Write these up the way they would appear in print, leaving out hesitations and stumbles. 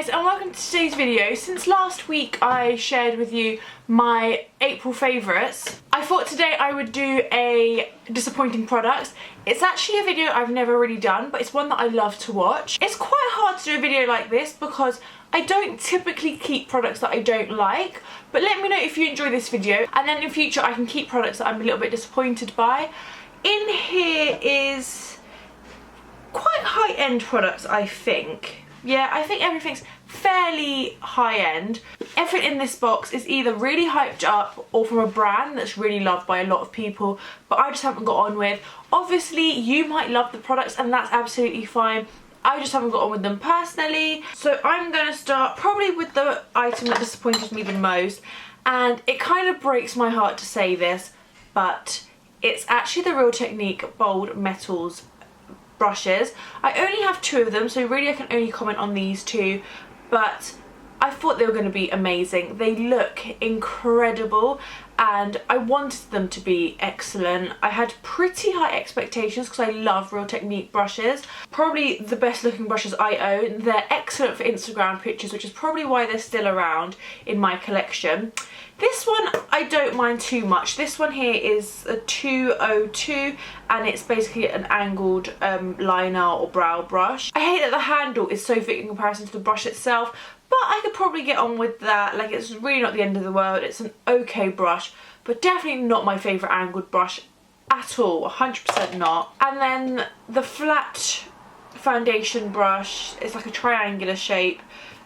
guys, and welcome to today's video. Since last week I shared with you my April favourites, I thought today I would do a disappointing products. It's actually a video I've never really done, but it's one that I love to watch. It's quite hard to do a video like this because I don't typically keep products that I don't like, but let me know if you enjoy this video, and then in future I can keep products that I'm a little bit disappointed by. In here is quite high-end products, I think. Yeah, I think everything's fairly high-end. Everything in this box is either really hyped up or from a brand that's really loved by a lot of people, but I just haven't got on with. Obviously, you might love the products and that's absolutely fine. I just haven't got on with them personally. So I'm going to start probably with the item that disappointed me the most, and it kind of breaks my heart to say this, but it's actually the Real Technique Bold Metals brushes. I only have two of them, so really I can only comment on these two, but I thought they were going to be amazing. They look incredible and I wanted them to be excellent. I had pretty high expectations because I love Real Technique brushes. Probably the best looking brushes I own. They're excellent for Instagram pictures, which is probably why they're still around in my collection. This one I don't mind too much. This one here is a 202 and it's basically an angled liner or brow brush. I hate that the handle is so thick in comparison to the brush itself, but I could probably get on with that. Like, it's really not the end of the world. It's an okay brush, but definitely not my favourite angled brush at all, 100% not. And then the flat foundation brush is like a triangular shape,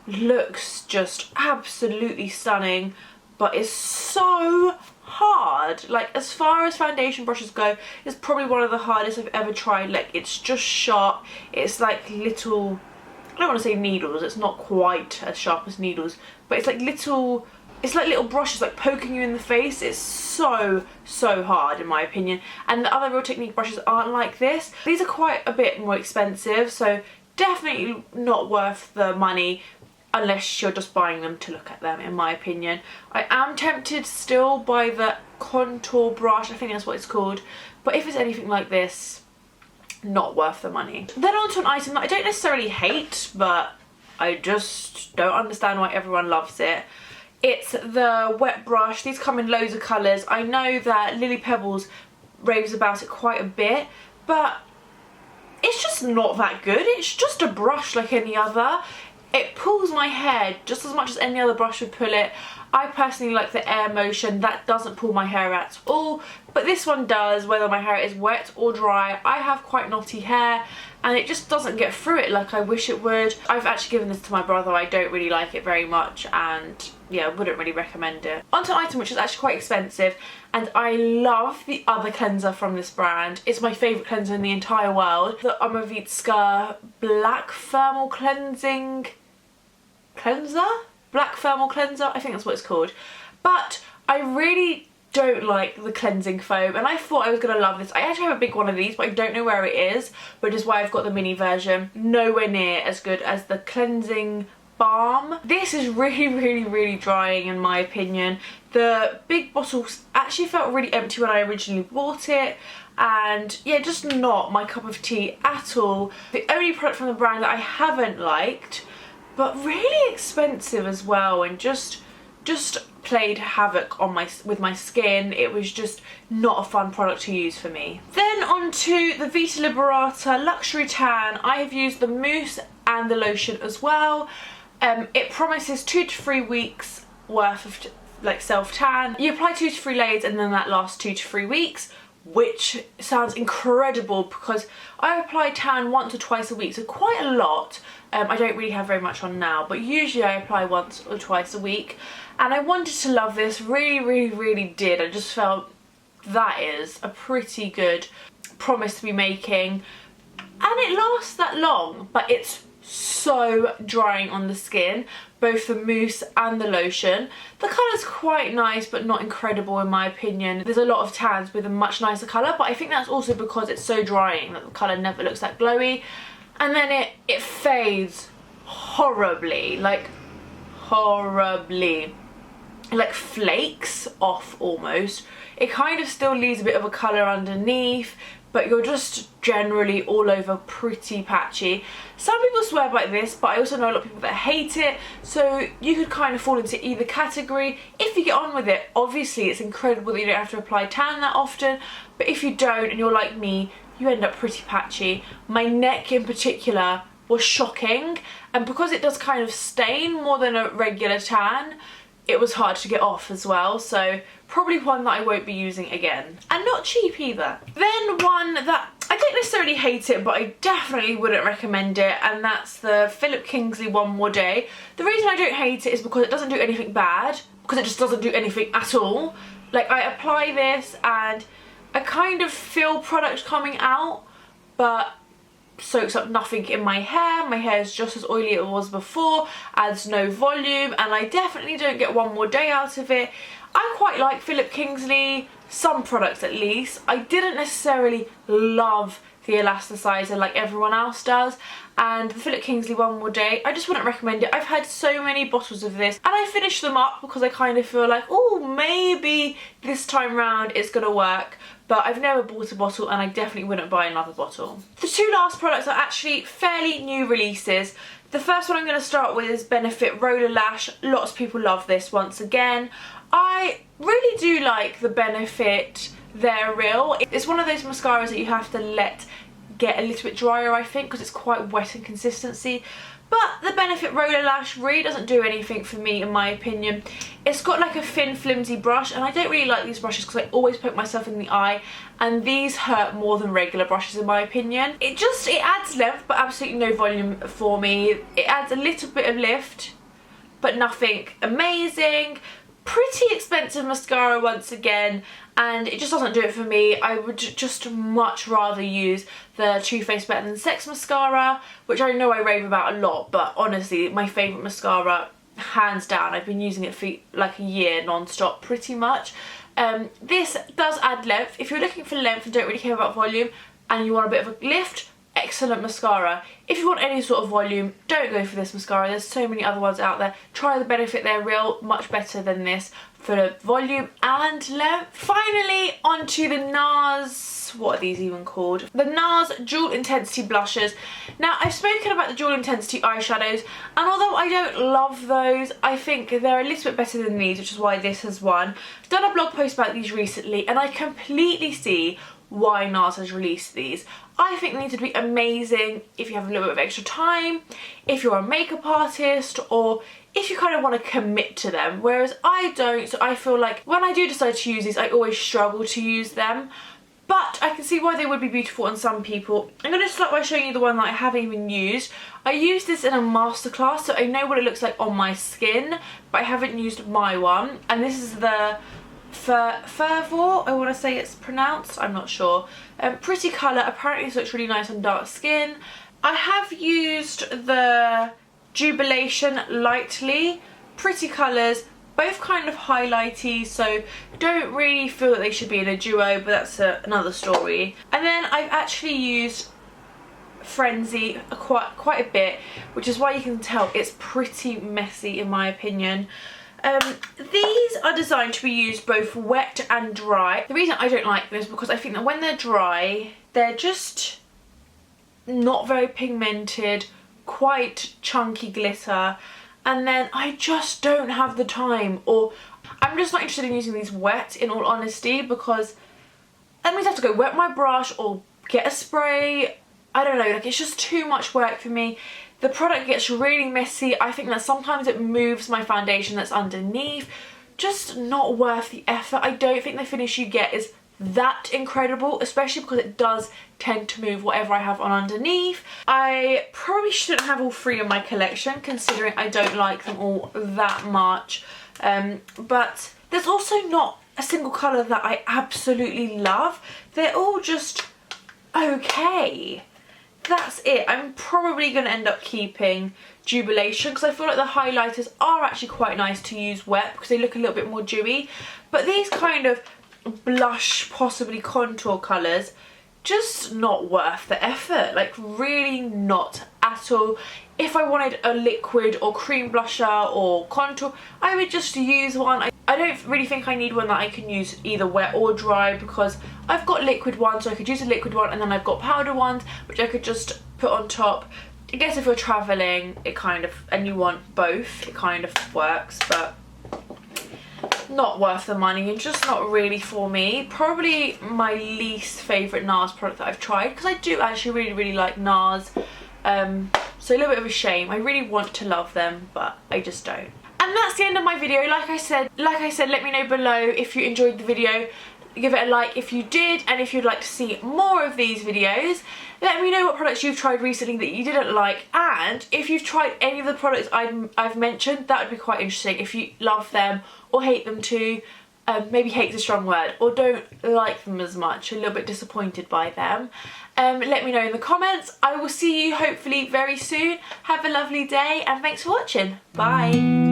looks just absolutely stunning, but it's so hard. Like, as far as foundation brushes go, it's probably one of the hardest I've ever tried. Like, it's just sharp. It's like little, I don't want to say needles, it's not quite as sharp as needles, but it's like little, it's like little brushes like poking you in the face. It's so hard in my opinion, and the other Real Technique brushes aren't like this. These are quite a bit more expensive, so definitely not worth the money unless you're just buying them to look at them, in my opinion. I am tempted still by the contour brush, I think that's what it's called, but if it's anything like this, not worth the money. Then on to an item that I don't necessarily hate, but I just don't understand why everyone loves it. It's the wet brush. These come in loads of colours. I know that Lily Pebbles raves about it quite a bit, but it's just not that good. It's just a brush like any other. It pulls my hair just as much as any other brush would pull it. I personally like the air motion. That doesn't pull my hair at all, but this one does, whether my hair is wet or dry. I have quite knotty hair and it just doesn't get through it like I wish it would. I've actually given this to my brother. I don't really like it very much and yeah, wouldn't really recommend it. On to an item which is actually quite expensive, and I love the other cleanser from this brand. It's my favourite cleanser in the entire world. The Omavitska Black Thermal Cleansing Cleanser? Black Thermal Cleanser, I think that's what it's called. But I really don't like the cleansing foam, and I thought I was going to love this. I actually have a big one of these, but I don't know where it is, which is why I've got the mini version. Nowhere near as good as the cleansing balm. This is really drying in my opinion. The big bottle actually felt really empty when I originally bought it, and yeah, just not my cup of tea at all. The only product from the brand that I haven't liked, but really expensive as well, and just played havoc on with my skin. It was just not a fun product to use for me. Then on to the Vita Liberata Luxury Tan. I have used the mousse and the lotion as well. It promises 2 to 3 weeks worth of like self tan. You apply 2 to 3 layers and then that lasts 2 to 3 weeks, which sounds incredible because I apply tan once or twice a week, so quite a lot. I don't really have very much on now, but usually I apply once or twice a week, and I wanted to love this, really did. I just felt that is a pretty good promise to be making, and it lasts that long, but it's so drying on the skin, both the mousse and the lotion. The colour's quite nice but not incredible in my opinion. There's a lot of tans with a much nicer colour, but I think that's also because it's so drying that the colour never looks that glowy. And then it fades horribly, like horribly. Like flakes off almost. It kind of still leaves a bit of a colour underneath, but you're just generally all over pretty patchy. Some people swear by this, but I also know a lot of people that hate it, so you could kind of fall into either category. If you get on with it, obviously it's incredible that you don't have to apply tan that often, but if you don't and you're like me, you end up pretty patchy. My neck in particular was shocking, and because it does kind of stain more than a regular tan, it was hard to get off as well, so probably one that I won't be using again. And not cheap either. Then one that I don't necessarily hate it, but I definitely wouldn't recommend it, and that's the Philip Kingsley One More Day. The reason I don't hate it is because it doesn't do anything bad, because it just doesn't do anything at all. Like, I apply this and I kind of feel product coming out, but soaks up nothing in my hair. My hair is just as oily as it was before, adds no volume, and I definitely don't get one more day out of it. I quite like Philip Kingsley, some products at least. I didn't necessarily love the elasticizer like everyone else does, and the Philip Kingsley One More Day, I just wouldn't recommend it. I've had so many bottles of this and I finished them up because I kind of feel like, oh, maybe this time round it's gonna work, but I've never bought a bottle and I definitely wouldn't buy another bottle. The two last products are actually fairly new releases. The first one I'm going to start with is Benefit Roller Lash. Lots of people love this once again. I really do like the Benefit They're Real. It's one of those mascaras that you have to let get a little bit drier, I think, because it's quite wet in consistency. But the Benefit Roller Lash really doesn't do anything for me, in my opinion. It's got like a thin, flimsy brush, and I don't really like these brushes because I always poke myself in the eye, and these hurt more than regular brushes, in my opinion. It adds length, but absolutely no volume for me. It adds a little bit of lift, but nothing amazing. Pretty expensive mascara once again, and it just doesn't do it for me. I would just much rather use the Too Faced Better Than Sex mascara, which I know I rave about a lot, but honestly, my favourite mascara, hands down. I've been using it for like a year non-stop pretty much. This does add length. If you're looking for length and don't really care about volume and you want a bit of a lift, excellent mascara. If you want any sort of volume, don't go for this mascara. There's so many other ones out there. Try the Benefit They're Real, much better than this for volume and length. Finally, onto the NARS, what are these even called? The NARS Dual Intensity Blushes. Now, I've spoken about the Dual Intensity eyeshadows, and although I don't love those, I think they're a little bit better than these, which is why this has won. I've done a blog post about these recently, and I completely see why NARS has released these. I think they need to be amazing if you have a little bit of extra time, if you're a makeup artist, or if you kind of want to commit to them, whereas I don't. So I feel like when I do decide to use these, I always struggle to use them, but I can see why they would be beautiful on some people. I'm going to start by showing you the one that I haven't even used. I used this in a masterclass, so I know what it looks like on my skin, but I haven't used my one, and this is the Fervor, I want to say it's pronounced, I'm not sure. Pretty colour, apparently this looks really nice on dark skin. I have used the Jubilation lightly, pretty colours, both kind of highlighty, so don't really feel that they should be in a duo, but that's another story. And then I've actually used Frenzy quite a bit, which is why you can tell it's pretty messy in my opinion. These are designed to be used both wet and dry. The reason I don't like them is because I think that when they're dry, they're just not very pigmented, quite chunky glitter, and then I just don't have the time, or I'm just not interested in using these wet, in all honesty, because that means I have to go wet my brush or get a spray. I don't know, like, it's just too much work for me. The product gets really messy. I think that sometimes it moves my foundation that's underneath. Just not worth the effort. I don't think the finish you get is that incredible, especially because it does tend to move whatever I have on underneath. I probably shouldn't have all three in my collection, considering I don't like them all that much. But there's also not a single colour that I absolutely love. They're all just okay. That's it. I'm probably going to end up keeping Jubilation because I feel like the highlighters are actually quite nice to use wet because they look a little bit more dewy. But these kind of blush, possibly contour colours, just not worth the effort. Like, really not at all. If I wanted a liquid or cream blusher or contour, I would just use one. I don't really think I need one that I can use either wet or dry because I've got liquid ones, so I could use a liquid one, and then I've got powder ones which I could just put on top. I guess if you're traveling, it kind of, and you want both, it kind of works, but not worth the money and just not really for me. Probably my least favourite NARS product that I've tried, because I do actually really like NARS. So a little bit of a shame. I really want to love them, but I just don't. And that's the end of my video. Like I said, let me know below if you enjoyed the video. Give it a like if you did, and if you'd like to see more of these videos. Let me know what products you've tried recently that you didn't like, and if you've tried any of the products I've mentioned, that would be quite interesting. If you love them or hate them too. Maybe hate's a strong word, or don't like them as much, a little bit disappointed by them. Let me know in the comments. I will see you hopefully very soon. Have a lovely day, and thanks for watching. Bye.